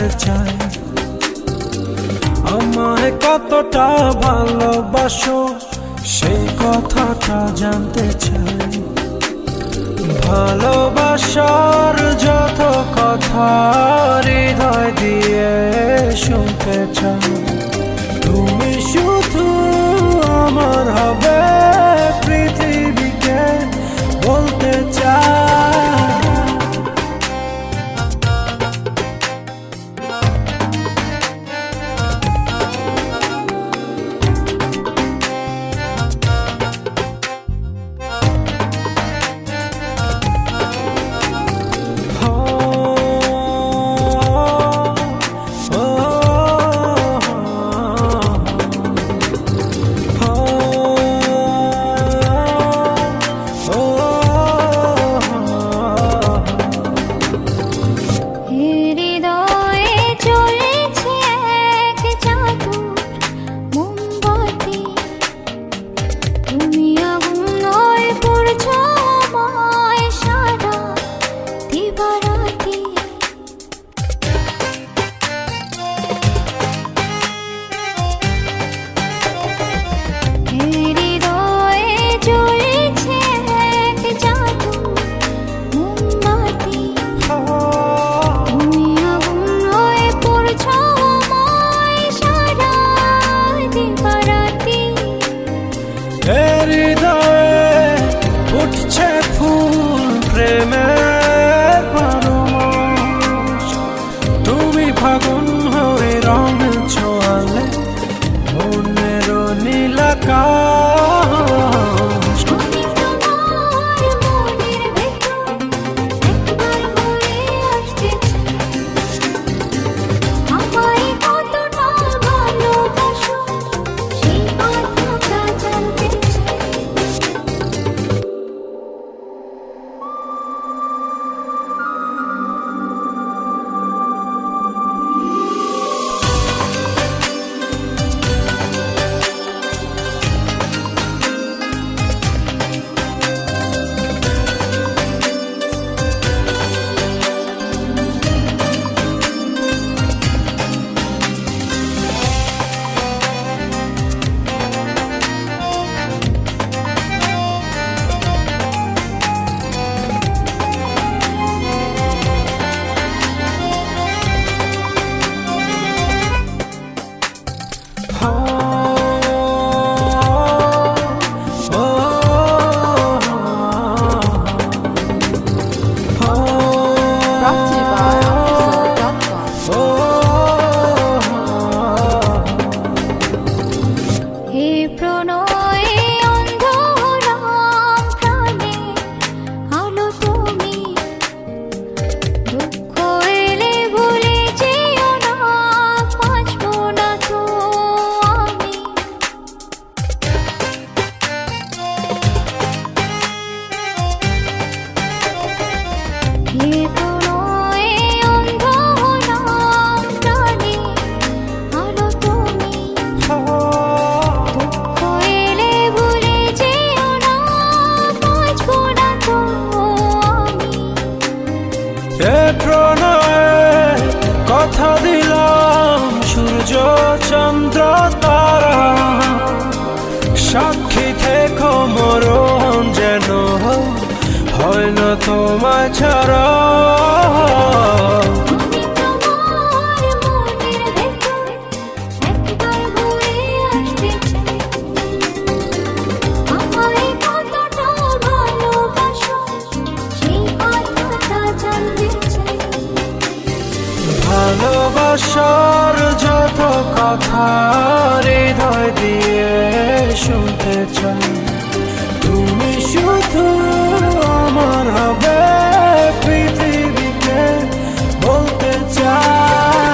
জানতে চাই আমায় কতটা ভালোবাসো, সেই কথাটা জানতে চাই। ভালোবাসার যত কথা হৃদয় দিয়ে শুনতে চাই। তুমি শুধু আমার হবে, পৃথিবীকে বলতে চাই। উঠছে ফুল প্রেমের পরশ, তুমি ফাগুন হয়ে রং ছোঁয়ালে মনের নীলাকাশ। কথা দিলাম সূর্য চন্দ্র তারা, সাক্ষী থেকো মরণ যেন হয় না তোমায় ছাড়া। ভালোবাসার যত কথা হৃদয় দিয়ে শুনতে চাই।